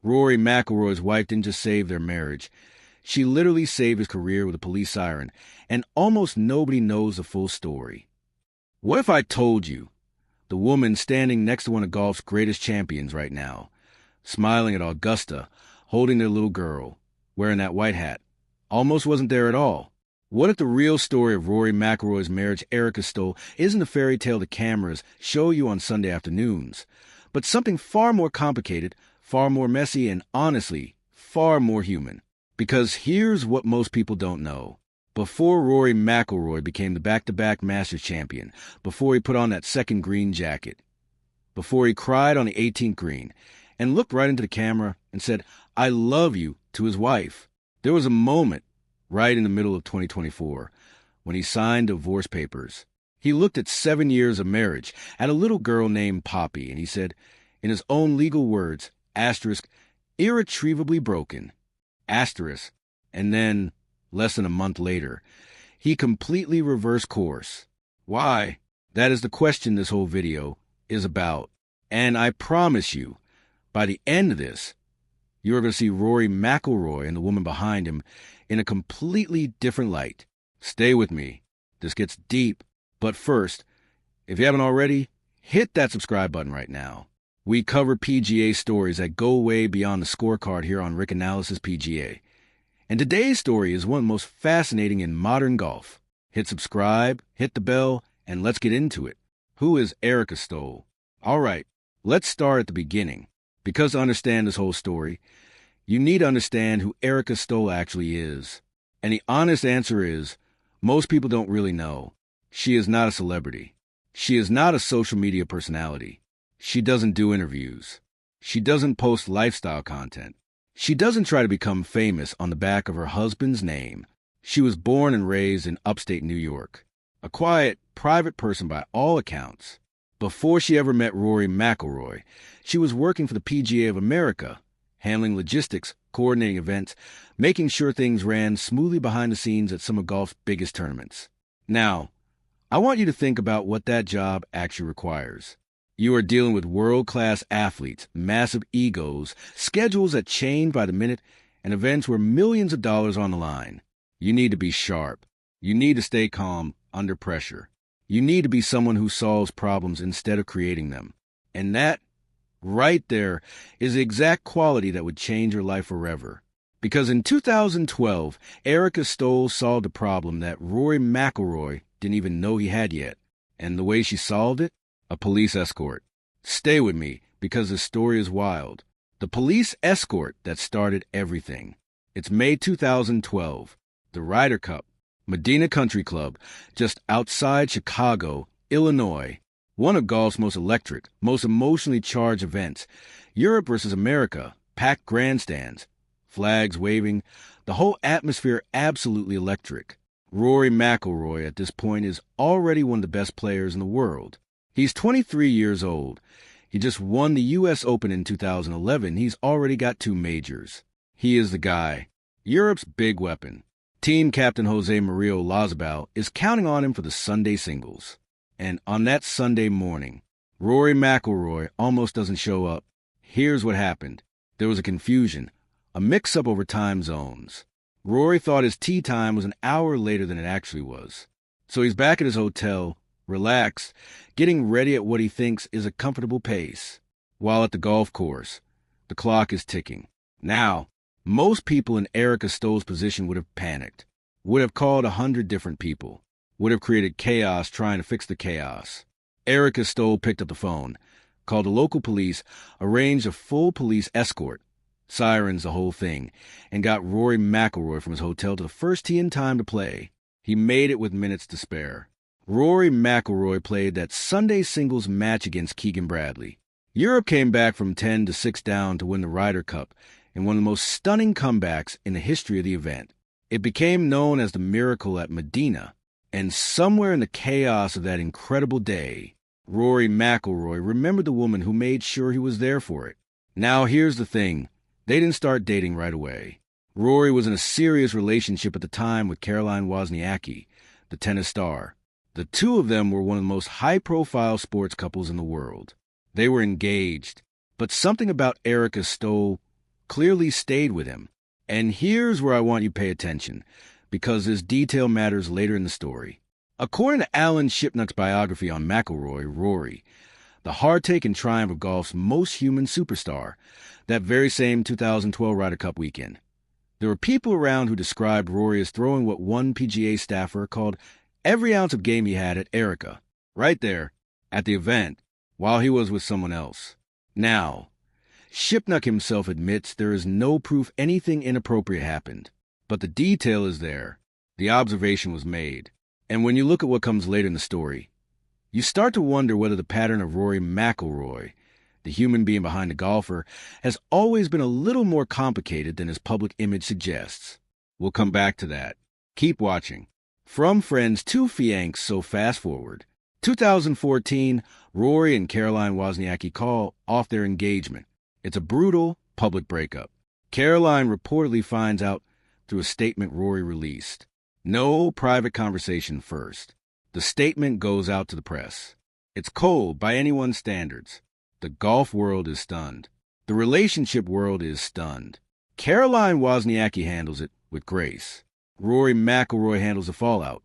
Rory McIlroy's wife didn't just save their marriage. She literally saved his career with a police siren, and almost nobody knows the full story. What if I told you the woman standing next to one of golf's greatest champions right now, smiling at Augusta, holding their little girl, wearing that white hat, almost wasn't there at all? What if the real story of Rory McIlroy's marriage, Erica Stoll, isn't a fairy tale the cameras show you on Sunday afternoons, but something far more complicated, far more messy, and honestly, far more human? Because here's what most people don't know. Before Rory McIlroy became the back-to-back Masters champion, before he put on that second green jacket, before he cried on the 18th green and looked right into the camera and said, "I love you," to his wife, there was a moment right in the middle of 2024 when he signed divorce papers. He looked at 7 years of marriage, at a little girl named Poppy, and he said, in his own legal words, asterisk, irretrievably broken, asterisk, and then, less than a month later, he completely reversed course. Why? That is the question this whole video is about. And I promise you, by the end of this, you're going to see Rory McIlroy and the woman behind him in a completely different light. Stay with me. This gets deep. But first, if you haven't already, hit that subscribe button right now. We cover PGA stories that go way beyond the scorecard here on Rick Analysis PGA. And today's story is one of the most fascinating in modern golf. Hit subscribe, hit the bell, and let's get into it. Who is Erica Stoll? All right, let's start at the beginning. Because to understand this whole story, you need to understand who Erica Stoll actually is. And the honest answer is, most people don't really know. She is not a celebrity. She is not a social media personality. She doesn't do interviews. She doesn't post lifestyle content. She doesn't try to become famous on the back of her husband's name. She was born and raised in upstate New York, a quiet, private person by all accounts. Before she ever met Rory McIlroy, she was working for the PGA of America, handling logistics, coordinating events, making sure things ran smoothly behind the scenes at some of golf's biggest tournaments. Now, I want you to think about what that job actually requires. You are dealing with world-class athletes, massive egos, schedules that change by the minute, and events where millions of dollars are on the line. You need to be sharp. You need to stay calm under pressure. You need to be someone who solves problems instead of creating them. And that, right there, is the exact quality that would change your life forever. Because in 2012, Erica Stoll solved a problem that Rory McIlroy didn't even know he had yet. And the way she solved it? A police escort. Stay with me, because the story is wild. The police escort that started everything. It's May 2012. The Ryder Cup, Medina Country Club, just outside Chicago, Illinois. One of golf's most electric, most emotionally charged events. Europe versus America, packed grandstands, flags waving, the whole atmosphere absolutely electric. Rory McIlroy at this point is already one of the best players in the world. He's 23 years old. He just won the U.S. Open in 2011. He's already got 2 majors. He is the guy. Europe's big weapon. Team captain Jose Maria Olazabal is counting on him for the Sunday singles. And on that Sunday morning, Rory McIlroy almost doesn't show up. Here's what happened. There was a confusion, a mix-up over time zones. Rory thought his tee time was an hour later than it actually was. So he's back at his hotel, relaxed, getting ready at what he thinks is a comfortable pace. While at the golf course, the clock is ticking. Now, most people in Erica Stoll's position would have panicked, would have called 100 different people, would have created chaos trying to fix the chaos. Erica Stoll picked up the phone, called the local police, arranged a full police escort, sirens the whole thing, and got Rory McIlroy from his hotel to the first tee in time to play. He made it with minutes to spare. Rory McIlroy played that Sunday singles match against Keegan Bradley. Europe came back from 10 to 6 down to win the Ryder Cup in one of the most stunning comebacks in the history of the event. It became known as the Miracle at Medina, and somewhere in the chaos of that incredible day, Rory McIlroy remembered the woman who made sure he was there for it. Now here's the thing. They didn't start dating right away. Rory was in a serious relationship at the time with Caroline Wozniacki, the tennis star. The two of them were one of the most high-profile sports couples in the world. They were engaged, but something about Erica Stoll clearly stayed with him. And here's where I want you to pay attention, because this detail matters later in the story. According to Alan Shipnuck's biography on McIlroy, Rory, the heartache and triumph of golf's most human superstar, that very same 2012 Ryder Cup weekend. There were people around who described Rory as throwing what one PGA staffer called every ounce of game he had at Erica, right there, at the event, while he was with someone else. Now, Shipnuck himself admits there is no proof anything inappropriate happened, but the detail is there. The observation was made. And when you look at what comes later in the story, you start to wonder whether the pattern of Rory McIlroy, the human being behind the golfer, has always been a little more complicated than his public image suggests. We'll come back to that. Keep watching. From friends to Fiancés, so fast forward. 2014, Rory and Caroline Wozniacki call off their engagement. It's a brutal public breakup. Caroline reportedly finds out through a statement Rory released. No private conversation first. The statement goes out to the press. It's cold by anyone's standards. The golf world is stunned. The relationship world is stunned. Caroline Wozniacki handles it with grace. Rory McIlroy handles the fallout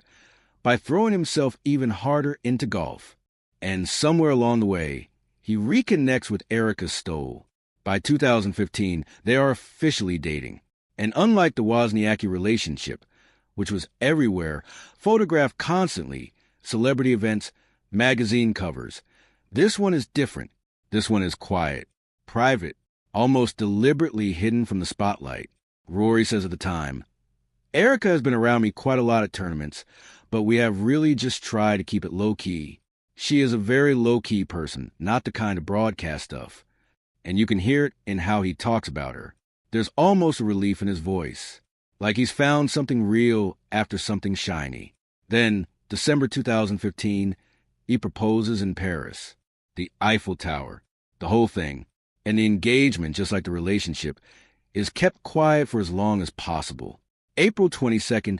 by throwing himself even harder into golf. And somewhere along the way, he reconnects with Erica Stoll. By 2015, they are officially dating. And unlike the Wozniacki relationship, which was everywhere, photographed constantly, celebrity events, magazine covers, this one is different. This one is quiet, private, almost deliberately hidden from the spotlight. Rory says at the time, Erica has been around me quite a lot at tournaments, but we have really just tried to keep it low-key. She is a very low-key person, not the kind of broadcast stuff. And you can hear it in how he talks about her. There's almost a relief in his voice, like he's found something real after something shiny. Then, December 2015, he proposes in Paris. The Eiffel Tower, the whole thing, and the engagement, just like the relationship, is kept quiet for as long as possible. April 22nd,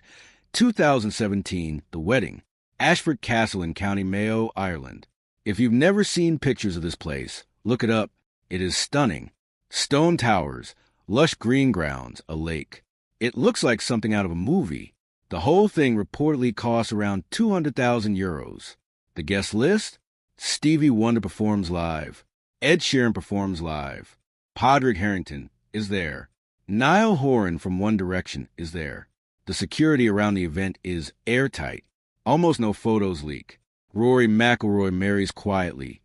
2017, the wedding, Ashford Castle in County Mayo, Ireland. If you've never seen pictures of this place, look it up. It is stunning. Stone towers, lush green grounds, a lake. It looks like something out of a movie. The whole thing reportedly costs around 200,000 euros. The guest list? Stevie Wonder performs live. Ed Sheeran performs live. Podrick Harrington is there. Niall Horan from One Direction is there. The security around the event is airtight. Almost no photos leak. Rory McIlroy marries quietly,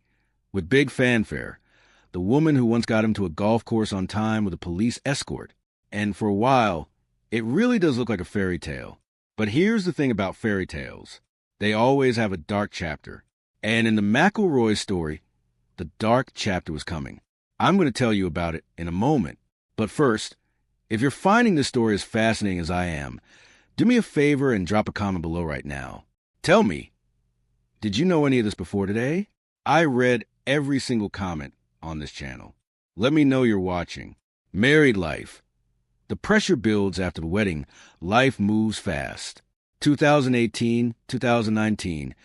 with big fanfare. The woman who once got him to a golf course on time with a police escort. And for a while, it really does look like a fairy tale. But here's the thing about fairy tales. They always have a dark chapter. And in the McIlroy story, the dark chapter was coming. I'm going to tell you about it in a moment. But first, if you're finding this story as fascinating as I am, do me a favor and drop a comment below right now. Tell me, did you know any of this before today? I read every single comment on this channel. Let me know you're watching. Married life. The pressure builds after the wedding. Life moves fast. 2018, 2019,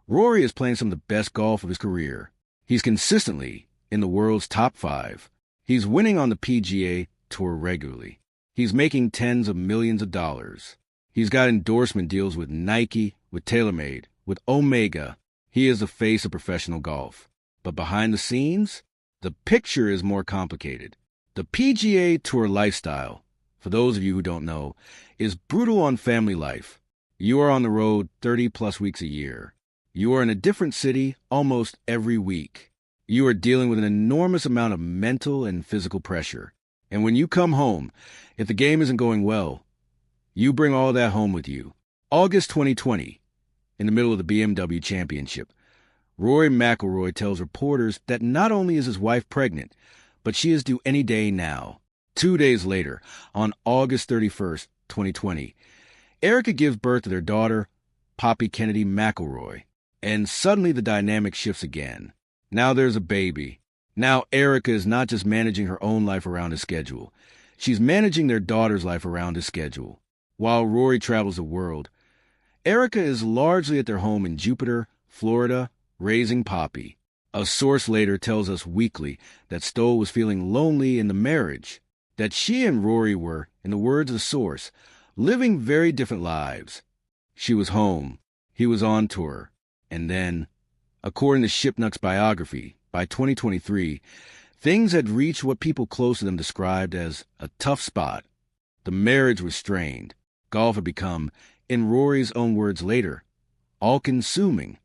Rory is playing some of the best golf of his career. He's consistently in the world's top 5. He's winning on the PGA Tour regularly. He's making tens of millions of dollars. He's got endorsement deals with Nike, with TaylorMade, with Omega. He is the face of professional golf. But behind the scenes, the picture is more complicated. The PGA Tour lifestyle, for those of you who don't know, is brutal on family life. You are on the road 30-plus weeks a year. You are in a different city almost every week. You are dealing with an enormous amount of mental and physical pressure. And when you come home, if the game isn't going well, you bring all that home with you. August 2020, in the middle of the BMW Championship, Rory McIlroy tells reporters that not only is his wife pregnant, but she is due any day now. 2 days later, on August 31st, 2020, Erica gives birth to their daughter, Poppy Kennedy McIlroy. And suddenly the dynamic shifts again. Now there's a baby. Now Erica is not just managing her own life around his schedule. She's managing their daughter's life around his schedule. While Rory travels the world, Erica is largely at their home in Jupiter, Florida, raising Poppy. A source later tells us weekly that Stoll was feeling lonely in the marriage. that she and Rory were, in the words of the source, living very different lives. She was home, he was on tour, and then, according to Shipnuck's biography, by 2023, things had reached what people close to them described as a tough spot. The marriage was strained. Golf had become, in Rory's own words later, all-consuming.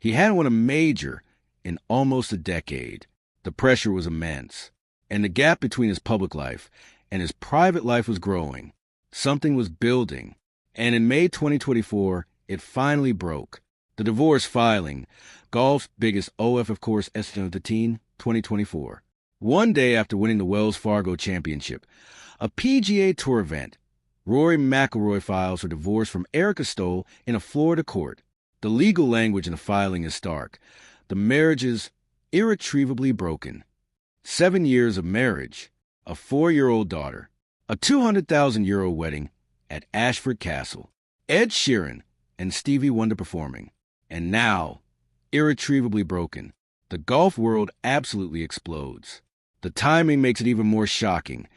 He hadn't won a major in almost a decade. The pressure was immense, and the gap between his public life and his private life was growing. Something was building, and in May 2024, it finally broke. The divorce filing, golf's biggest OF course estimate of the teen, 2024. One day after winning the Wells Fargo Championship, a PGA Tour event, Rory McIlroy files for divorce from Erica Stoll in a Florida court. The legal language in the filing is stark. The marriage is irretrievably broken. 7 years of marriage, a 4-year-old daughter, a €200,000 wedding at Ashford Castle, Ed Sheeran and Stevie Wonder performing. And now, irretrievably broken. The golf world absolutely explodes. The timing makes it even more shocking.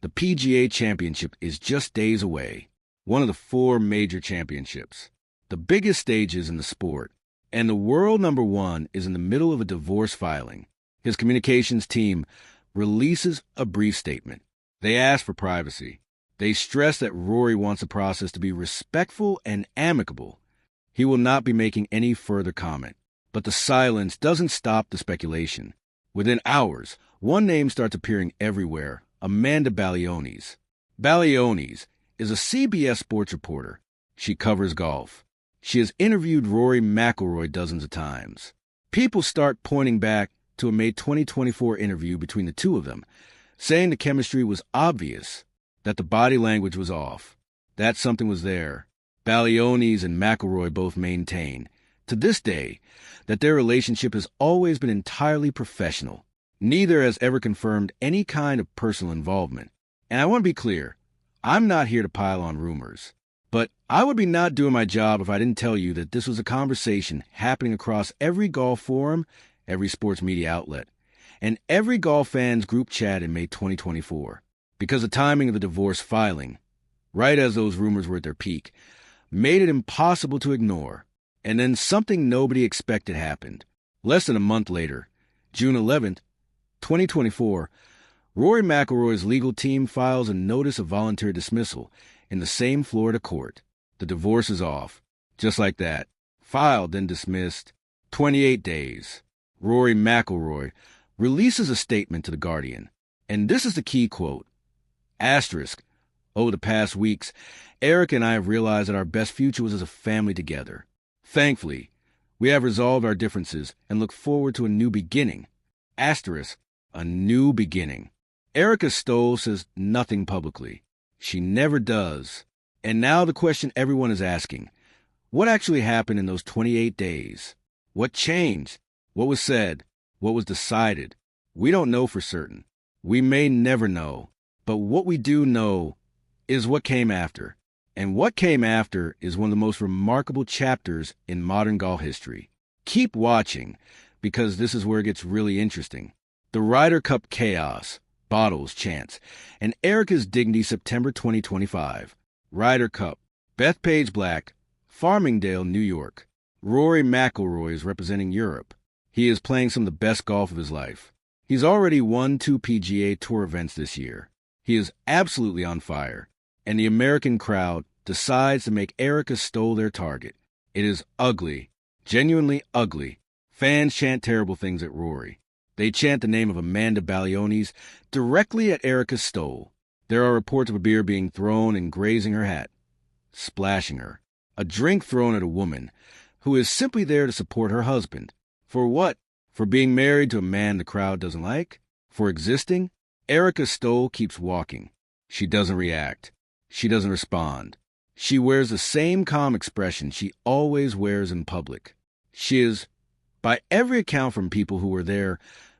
The PGA Championship is just days away, one of the 4 major championships, the biggest stages in the sport, and the world number 1 is in the middle of a divorce filing. His communications team releases a brief statement. They ask for privacy. They stress that Rory wants the process to be respectful and amicable. He will not be making any further comment. But the silence doesn't stop the speculation. Within hours, one name starts appearing everywhere: Amanda Balionis. Balionis is a CBS sports reporter. She covers golf. She has interviewed Rory McIlroy dozens of times. People start pointing back to a May 2024 interview between the two of them, saying the chemistry was obvious, that the body language was off, that something was there. Balionis and McIlroy both maintain, to this day, that their relationship has always been entirely professional. Neither has ever confirmed any kind of personal involvement. And I want to be clear, I'm not here to pile on rumors. But I would be not doing my job if I didn't tell you that this was a conversation happening across every golf forum, every sports media outlet, and every golf fans group chat in May 2024. Because the timing of the divorce filing, right as those rumors were at their peak, made it impossible to ignore. And then something nobody expected happened. Less than a month later, June 11th, 2024, Rory McIlroy's legal team files a notice of voluntary dismissal in the same Florida court. The divorce is off. Just like that. Filed, then dismissed. 28 days. Rory McIlroy releases a statement to The Guardian. And this is the key quote. Asterisk. Over the past weeks, Erica and I have realized that our best future was as a family together. Thankfully, we have resolved our differences and look forward to a new beginning. Asterisk. A new beginning. Erica Stoll says nothing publicly. She never does. And now the question everyone is asking. What actually happened in those 28 days? What changed? What was said? What was decided? We don't know for certain. We may never know. But what we do know is what came after. And what came after is one of the most remarkable chapters in modern golf history. Keep watching, because this is where it gets really interesting. The Ryder Cup chaos, bottles, chants, and Erica's dignity September 2025. Ryder Cup, Bethpage Black, Farmingdale, New York. Rory McIlroy is representing Europe. He is playing some of the best golf of his life. He's already won 2 PGA Tour events this year. He is absolutely on fire. And the American crowd decides to make Erica Stoll their target. It is ugly, genuinely ugly. Fans chant terrible things at Rory. They chant the name of Amanda Balionis directly at Erica Stoll. There are reports of a beer being thrown and grazing her hat, splashing her. A drink thrown at a woman who is simply there to support her husband. For what? For being married to a man the crowd doesn't like? For existing? Erica Stoll keeps walking. She doesn't react. She doesn't respond. She wears the same calm expression she always wears in public. She is, by every account from people who were there,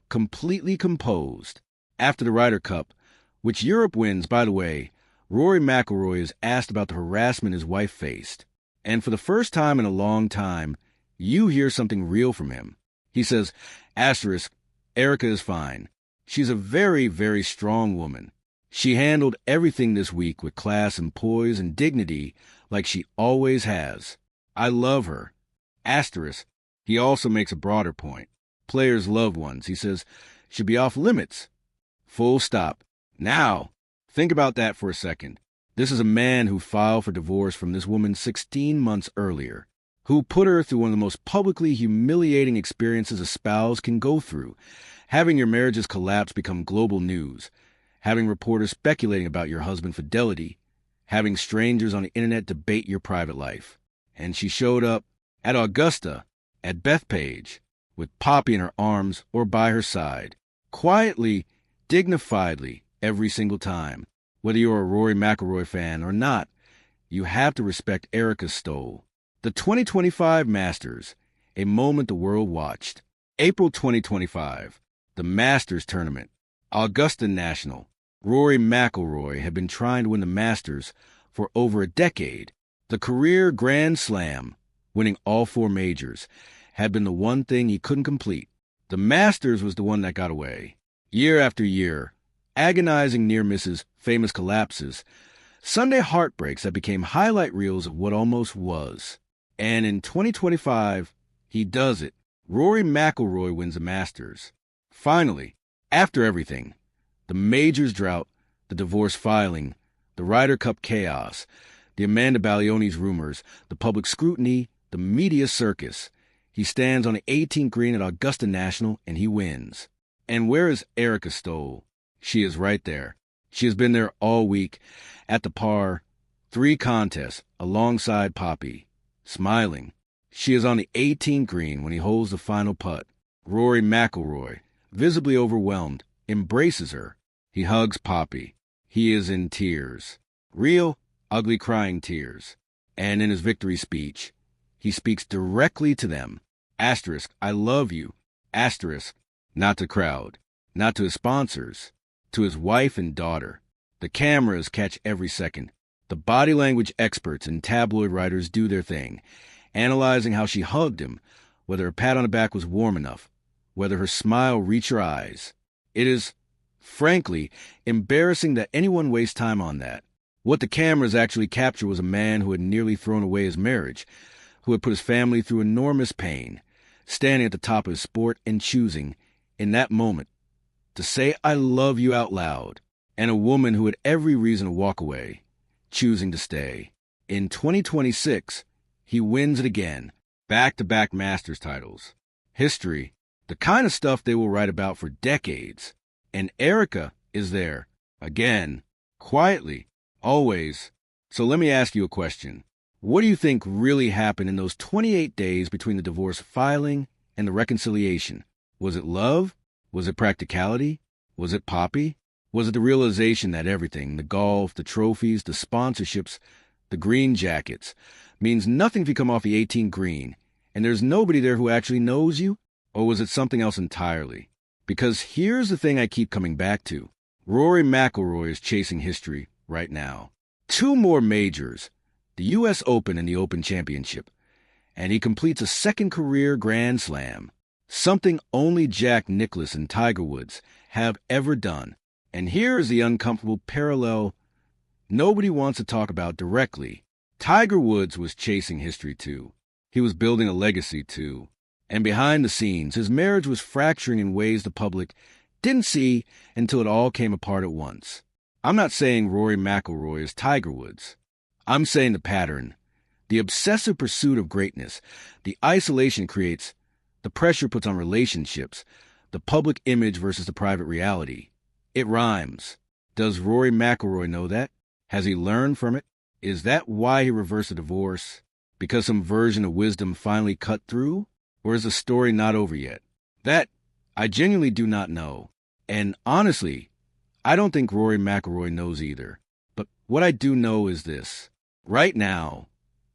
completely composed. After the Ryder Cup, which Europe wins, by the way, Rory McIlroy is asked about the harassment his wife faced. And for the first time in a long time, you hear something real from him. He says, asterisk, Erica is fine. She's a very, very strong woman. She handled everything this week with class and poise and dignity like she always has. I love her. Asterisk. He also makes a broader point. Players' loved ones, he says, should be off limits. Full stop. Now, think about that for a second. This is a man who filed for divorce from this woman 16 months earlier, who put her through one of the most publicly humiliating experiences a spouse can go through, having your marriage's collapse become global news, having reporters speculating about your husband's fidelity, having strangers on the internet debate your private life. And she showed up at Augusta, at Bethpage, with Poppy in her arms or by her side, quietly, dignifiedly, every single time. Whether you're a Rory McIlroy fan or not, you have to respect Erica Stoll. The 2025 Masters, a moment the world watched. April 2025, the Masters Tournament. Augusta National. Rory McIlroy had been trying to win the Masters for over a decade. The career Grand Slam, winning all 4 majors, had been the one thing he couldn't complete. The Masters was the one that got away. Year after year, agonizing near misses, famous collapses, Sunday heartbreaks that became highlight reels of what almost was. And in 2025, he does it. Rory McIlroy wins the Masters. Finally, after everything, the majors drought, the divorce filing, the Ryder Cup chaos, the Amanda Baglioni's rumors, the public scrutiny, the media circus, he stands on the 18th green at Augusta National and he wins. And where is Erica Stoll? She is right there. She has been there all week, at the par, 3 contests, alongside Poppy, smiling. She is on the 18th green when he holds the final putt. Rory McIlroy, visibly overwhelmed, embraces her. He hugs Poppy. He is in tears. Real, ugly crying tears. And in his victory speech, he speaks directly to them. Asterisk, I love you. Asterisk, not to crowd, not to his sponsors, to his wife and daughter. The cameras catch every second. The body language experts and tabloid writers do their thing, analyzing how she hugged him, whether a pat on the back was warm enough, whether her smile reached her eyes. It is, frankly, embarrassing that anyone wastes time on that. What the cameras actually captured was a man who had nearly thrown away his marriage, who had put his family through enormous pain, standing at the top of his sport and choosing, in that moment, to say I love you out loud, and a woman who had every reason to walk away, choosing to stay. In 2026, he wins it again, back-to-back Masters titles. History, the kind of stuff they will write about for decades. And Erica is there, again, quietly, always. So let me ask you a question. What do you think really happened in those 28 days between the divorce filing and the reconciliation? Was it love? Was it practicality? Was it Poppy? Was it the realization that everything, the golf, the trophies, the sponsorships, the green jackets, means nothing if you come off the 18th green, and there's nobody there who actually knows you? Or was it something else entirely? Because here's the thing I keep coming back to. Rory McIlroy is chasing history right now. 2 more majors, the U.S. Open and the Open Championship, and he completes a second career Grand Slam, something only Jack Nicklaus and Tiger Woods have ever done. And here is the uncomfortable parallel nobody wants to talk about directly. Tiger Woods was chasing history too. He was building a legacy too. And behind the scenes, his marriage was fracturing in ways the public didn't see until it all came apart at once. I'm not saying Rory McIlroy is Tiger Woods. I'm saying the pattern, the obsessive pursuit of greatness, the isolation it creates, the pressure it puts on relationships, the public image versus the private reality. It rhymes. Does Rory McIlroy know that? Has he learned from it? Is that why he reversed the divorce? Because some version of wisdom finally cut through? Or is the story not over yet? That, I genuinely do not know. And honestly, I don't think Rory McIlroy knows either. But what I do know is this. Right now,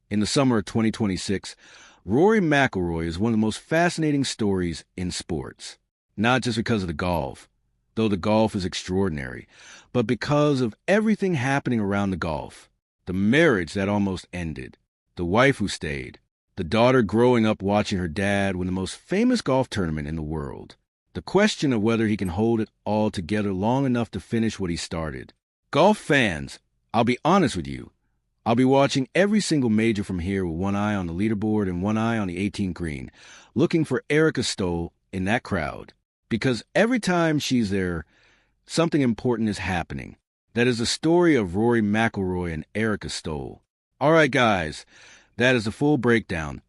in the summer of 2026, Rory McIlroy is one of the most fascinating stories in sports. Not just because of the golf, though the golf is extraordinary, but because of everything happening around the golf. The marriage that almost ended, the wife who stayed, the daughter growing up watching her dad win the most famous golf tournament in the world, the question of whether he can hold it all together long enough to finish what he started. Golf fans, I'll be honest with you. I'll be watching every single major from here with one eye on the leaderboard and one eye on the 18th green, looking for Erica Stoll in that crowd. Because every time she's there, something important is happening. That is the story of Rory McIlroy and Erica Stoll. All right, guys, that is the full breakdown,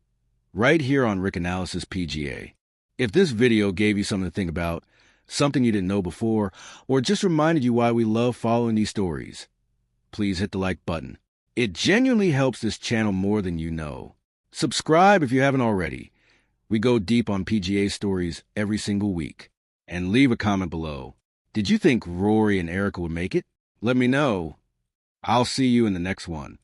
right here on Rick Analysis PGA. If this video gave you something to think about, something you didn't know before, or just reminded you why we love following these stories, please hit the like button. It genuinely helps this channel more than you know. Subscribe if you haven't already. We go deep on PGA stories every single week. And leave a comment below. Did you think Rory and Erica would make it? Let me know. I'll see you in the next one.